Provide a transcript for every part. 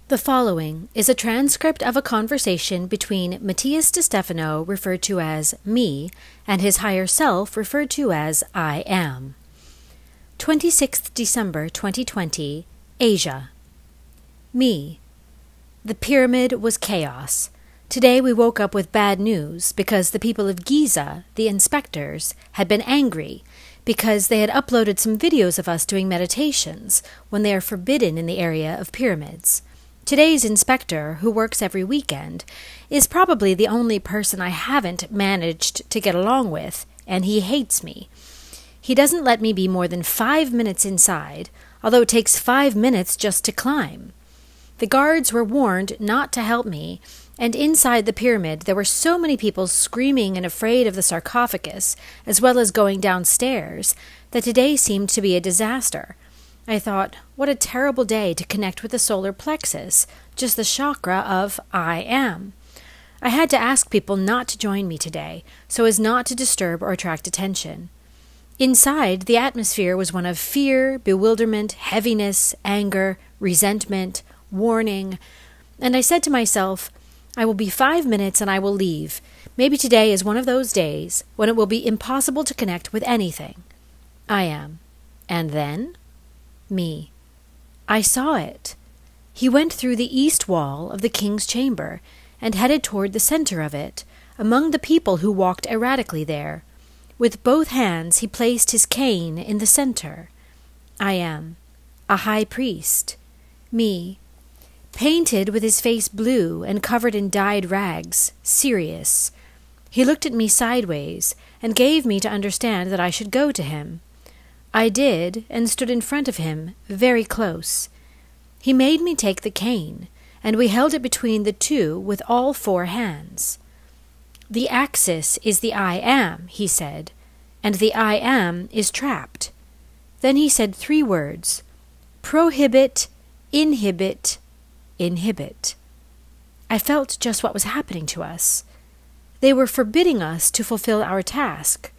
The following is a transcript of a conversation between Matías De Stefano, referred to as me, and his higher self, referred to as I am. 26th December 2020, Asia. Me. The pyramid was chaos. Today we woke up with bad news because the people of Giza, the inspectors, had been angry because they had uploaded some videos of us doing meditations when they are forbidden in the area of pyramids. Today's inspector, who works every weekend, is probably the only person I haven't managed to get along with, and he hates me. He doesn't let me be more than 5 minutes inside, although it takes 5 minutes just to climb. The guards were warned not to help me, and inside the pyramid there were so many people screaming and afraid of the sarcophagus, as well as going downstairs, that today seemed to be a disaster. I thought, what a terrible day to connect with the solar plexus, just the chakra of I am. I had to ask people not to join me today, so as not to disturb or attract attention. Inside, the atmosphere was one of fear, bewilderment, heaviness, anger, resentment, warning, and I said to myself, I will be 5 minutes and I will leave. Maybe today is one of those days when it will be impossible to connect with anything. I am. And then? Me. I saw it. He went through the east wall of the king's chamber and headed toward the center of it, among the people who walked erratically there. With both hands he placed his cane in the center. I am. A high priest. Me. Painted with his face blue and covered in dyed rags, serious. He looked at me sideways and gave me to understand that I should go to him. I did, and stood in front of him, very close. He made me take the cane, and we held it between the two with all 4 hands. The axis is the I am, he said, and the I am is trapped. Then he said 3 words, prohibit, inhibit, inhibit. I felt just what was happening to us. They were forbidding us to fulfill our task.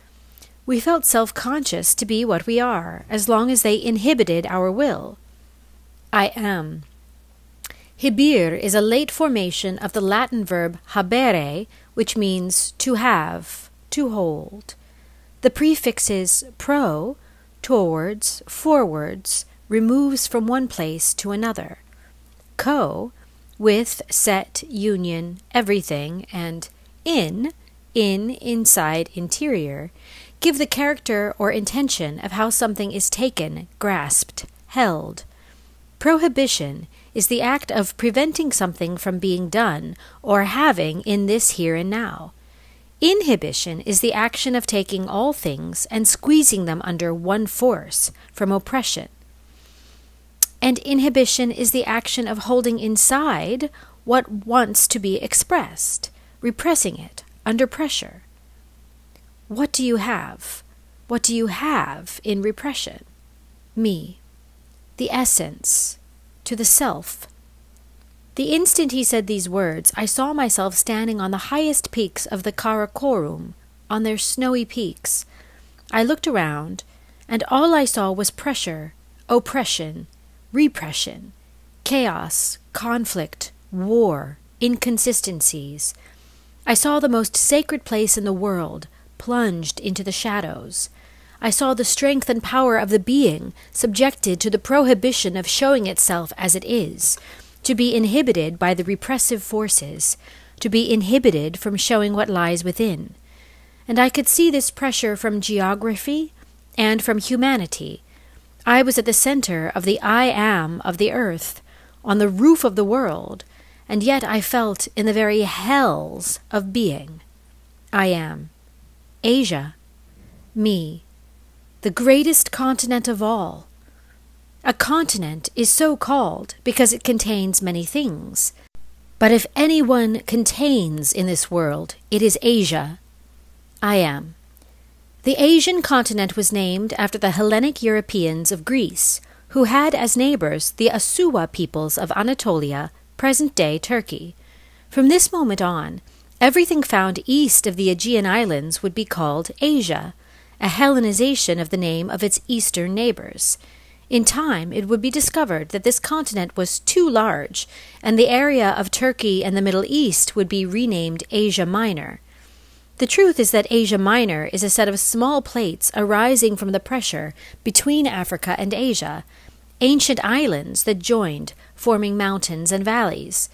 We felt self-conscious to be what we are, as long as they inhibited our will. I am. Hibir is a late formation of the Latin verb habere, which means to have, to hold. The prefixes pro, towards, forwards, removes from one place to another. Co, with, set, union, everything, and in, inside, interior, give the character or intention of how something is taken, grasped, held. Prohibition is the act of preventing something from being done or having in this here and now. Inhibition is the action of taking all things and squeezing them under one force, from oppression. And inhibition is the action of holding inside what wants to be expressed, repressing it under pressure. What do you have? What do you have in repression? Me. The essence. To the self. The instant he said these words, I saw myself standing on the highest peaks of the Karakorum, on their snowy peaks. I looked around, and all I saw was pressure, oppression, repression, chaos, conflict, war, inconsistencies. I saw the most sacred place in the world, plunged into the shadows. I saw the strength and power of the being subjected to the prohibition of showing itself as it is, to be inhibited by the repressive forces, to be inhibited from showing what lies within. And I could see this pressure from geography and from humanity. I was at the center of the I am of the earth, on the roof of the world, and yet I felt in the very hells of being. I am. Asia. Me. The greatest continent of all. A continent is so called because it contains many things. But if anyone contains in this world, it is Asia. I am. The Asian continent was named after the Hellenic Europeans of Greece, who had as neighbors the Asuwa peoples of Anatolia, present-day Turkey. From this moment on, everything found east of the Aegean Islands would be called Asia, a Hellenization of the name of its eastern neighbors. In time, it would be discovered that this continent was too large, and the area of Turkey and the Middle East would be renamed Asia Minor. The truth is that Asia Minor is a set of small plates arising from the pressure between Africa and Asia, ancient islands that joined, forming mountains and valleys.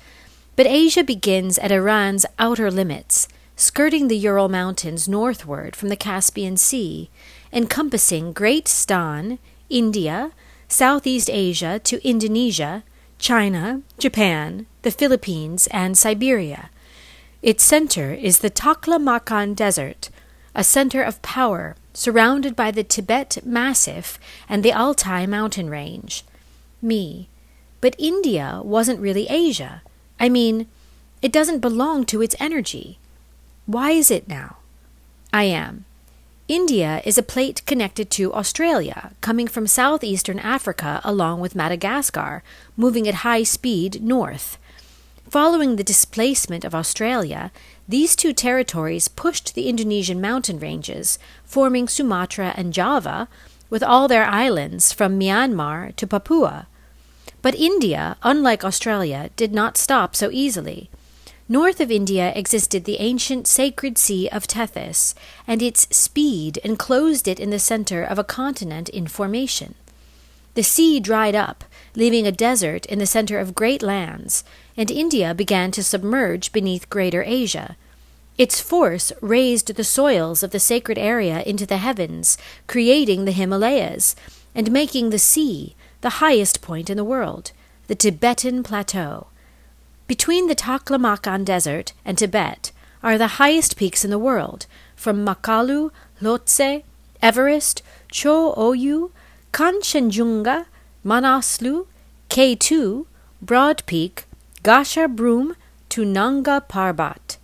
But Asia begins at Iran's outer limits, skirting the Ural Mountains northward from the Caspian Sea, encompassing Great Stan, India, Southeast Asia to Indonesia, China, Japan, the Philippines, and Siberia. Its center is the Taklamakan Desert, a center of power surrounded by the Tibet Massif and the Altai mountain range. But India wasn't really Asia. I mean, it doesn't belong to its energy. Why is it now? India is a plate connected to Australia, coming from southeastern Africa along with Madagascar, moving at high speed north. Following the displacement of Australia, these two territories pushed the Indonesian mountain ranges, forming Sumatra and Java, with all their islands from Myanmar to Papua. But India, unlike Australia, did not stop so easily. North of India existed the ancient sacred sea of Tethys, and its speed enclosed it in the center of a continent in formation. The sea dried up, leaving a desert in the center of great lands, and India began to submerge beneath Greater Asia. Its force raised the soils of the sacred area into the heavens, creating the Himalayas, and making the sea the highest point in the world, the Tibetan Plateau. Between the Taklamakan Desert and Tibet are the highest peaks in the world, from Makalu, Lhotse, Everest, Cho Oyu, Kanchenjunga, Manaslu, K2, Broad Peak, Gashar Brum to Nanga Parbat.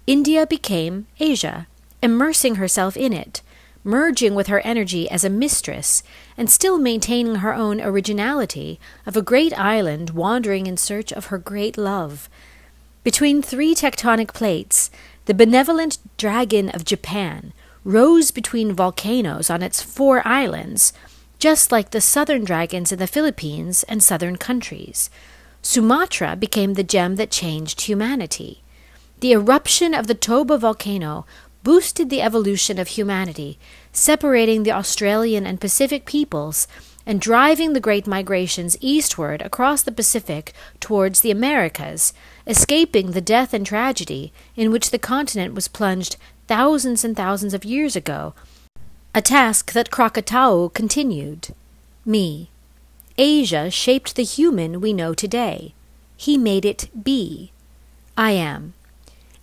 India became Asia, immersing herself in it, merging with her energy as a mistress, and still maintaining her own originality of a great island wandering in search of her great love. Between three tectonic plates, the benevolent dragon of Japan rose between volcanoes on its 4 islands, just like the southern dragons in the Philippines and southern countries. Sumatra became the gem that changed humanity. The eruption of the Toba volcano boosted the evolution of humanity, separating the Australian and Pacific peoples and driving the great migrations eastward across the Pacific towards the Americas, escaping the death and tragedy in which the continent was plunged thousands and thousands of years ago, a task that Krakatau continued. Asia shaped the human we know today. He made it be.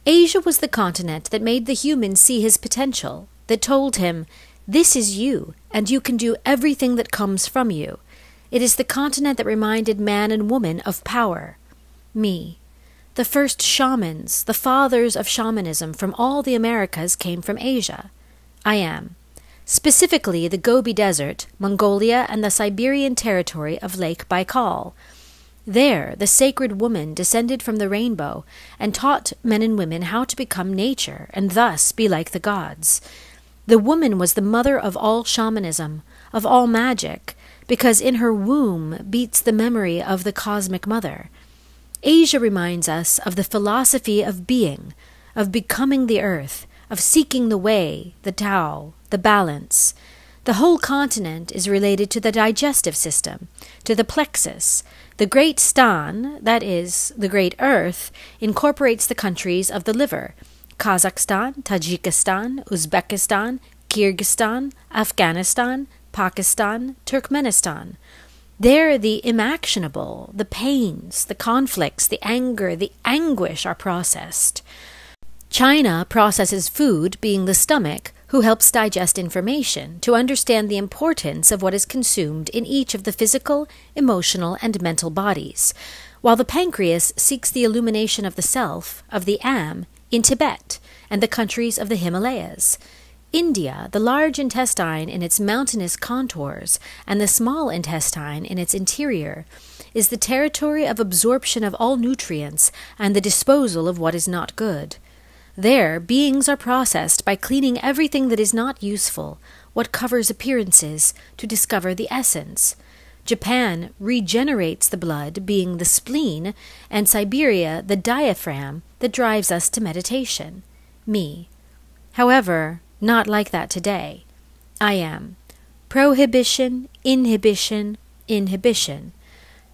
Asia was the continent that made the human see his potential, that told him, "This is you, and you can do everything that comes from you." It is the continent that reminded man and woman of power. The first shamans, the fathers of shamanism from all the Americas came from Asia. Specifically the Gobi Desert, Mongolia, and the Siberian territory of Lake Baikal. There, the sacred woman descended from the rainbow and taught men and women how to become nature and thus be like the gods. The woman was the mother of all shamanism, of all magic, because in her womb beats the memory of the cosmic mother. Asia reminds us of the philosophy of being, of becoming the earth, of seeking the way, the Tao, the balance. The whole continent is related to the digestive system, to the plexus. The great Stan, that is, the great earth, incorporates the countries of the liver: Kazakhstan, Tajikistan, Uzbekistan, Kyrgyzstan, Afghanistan, Pakistan, Turkmenistan. There the imactionable, the pains, the conflicts, the anger, the anguish are processed. China processes food, being the stomach, who helps digest information to understand the importance of what is consumed in each of the physical, emotional, and mental bodies, while the pancreas seeks the illumination of the self, of the am, in Tibet and the countries of the Himalayas. India, the large intestine in its mountainous contours and the small intestine in its interior, is the territory of absorption of all nutrients and the disposal of what is not good. There, beings are processed by cleaning everything that is not useful, what covers appearances, to discover the essence. Japan regenerates the blood, being the spleen, and Siberia the diaphragm that drives us to meditation. Me. However, not like that today. I am. Prohibition, inhibition, inhibition.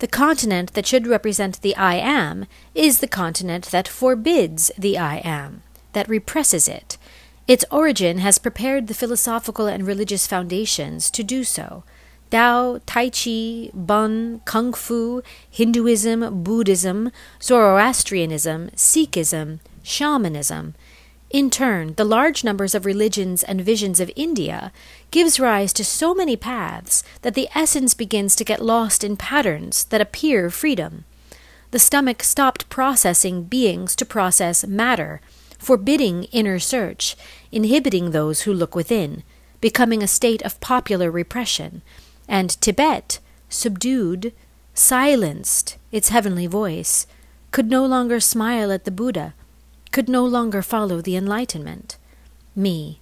The continent that should represent the I am is the continent that forbids the I am, that represses it. Its origin has prepared the philosophical and religious foundations to do so. Tao, Tai Chi, Bun, Kung Fu, Hinduism, Buddhism, Zoroastrianism, Sikhism, Shamanism. In turn, the large numbers of religions and visions of India gives rise to so many paths that the essence begins to get lost in patterns that appear freedom. The stomach stopped processing beings to process matter, forbidding inner search, inhibiting those who look within, becoming a state of popular repression, and Tibet, subdued, silenced its heavenly voice, could no longer smile at the Buddha, could no longer follow the Enlightenment. Me.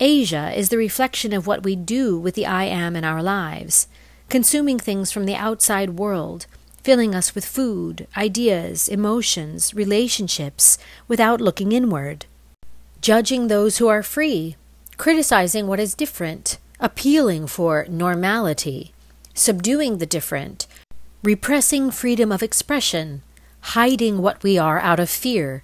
Asia is the reflection of what we do with the I am in our lives, consuming things from the outside world, filling us with food, ideas, emotions, relationships, without looking inward. Judging those who are free, criticizing what is different, appealing for normality, subduing the different, repressing freedom of expression, hiding what we are out of fear,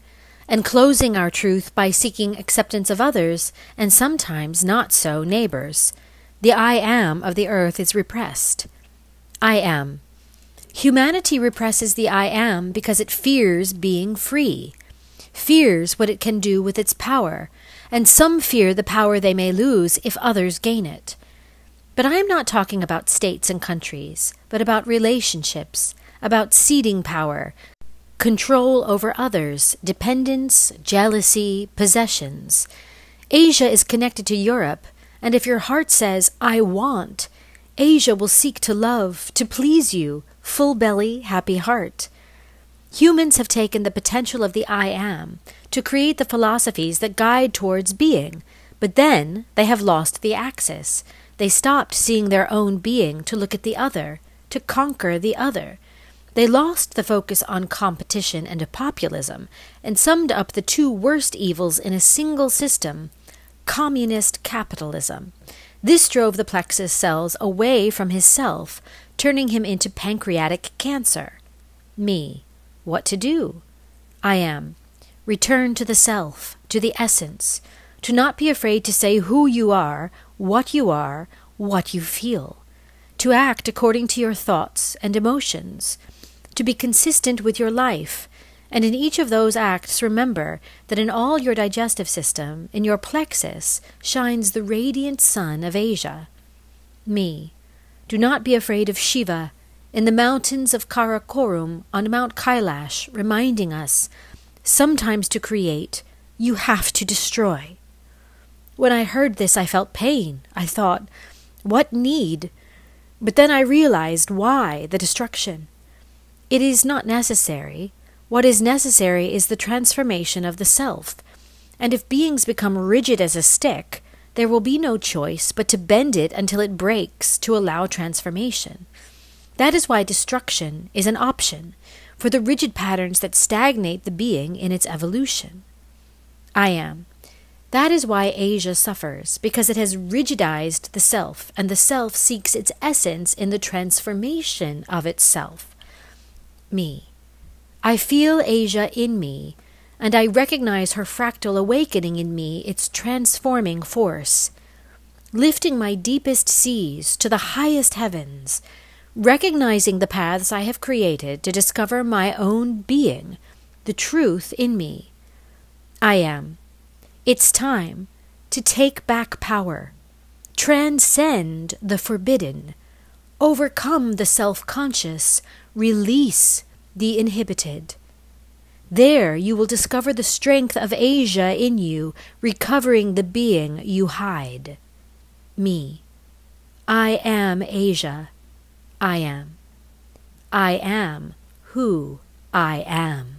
enclosing our truth by seeking acceptance of others, and sometimes not so neighbors. The I am of the earth is repressed. I am. Humanity represses the I am because it fears being free, fears what it can do with its power, and some fear the power they may lose if others gain it. But I am not talking about states and countries, but about relationships, about ceding power, control over others, dependence, jealousy, possessions. Asia is connected to Europe, and if your heart says, I want, Asia will seek to love, to please you, full belly, happy heart. Humans have taken the potential of the I am to create the philosophies that guide towards being, but then they have lost the axis. They stopped seeing their own being to look at the other, to conquer the other. They lost the focus on competition and populism, and summed up the two worst evils in a single system, communist capitalism. This drove the plexus cells away from his self, turning him into pancreatic cancer. Me. What to do? I am. Return to the self, to the essence, to not be afraid to say who you are, what you feel, to act according to your thoughts and emotions, to be consistent with your life, and in each of those acts remember that in all your digestive system, in your plexus, shines the radiant sun of Asia. Me. Do not be afraid of Shiva, in the mountains of Karakoram on Mount Kailash, reminding us, sometimes to create, you have to destroy. When I heard this, I felt pain. I thought, what need? But then I realized why the destruction. It is not necessary. What is necessary is the transformation of the self. And if beings become rigid as a stick, there will be no choice but to bend it until it breaks to allow transformation. That is why destruction is an option for the rigid patterns that stagnate the being in its evolution. I am. That is why Asia suffers, because it has rigidized the self, and the self seeks its essence in the transformation of itself. Me. I feel Asia in me, and I recognize her fractal awakening in me, its transforming force. Lifting my deepest seas to the highest heavens, recognizing the paths I have created to discover my own being, the truth in me. I am. It's time to take back power, transcend the forbidden, overcome the self-conscious, release the inhibited. There you will discover the strength of Asia in you, recovering the being you hide. Me. I am Asia. I am. I am who I am.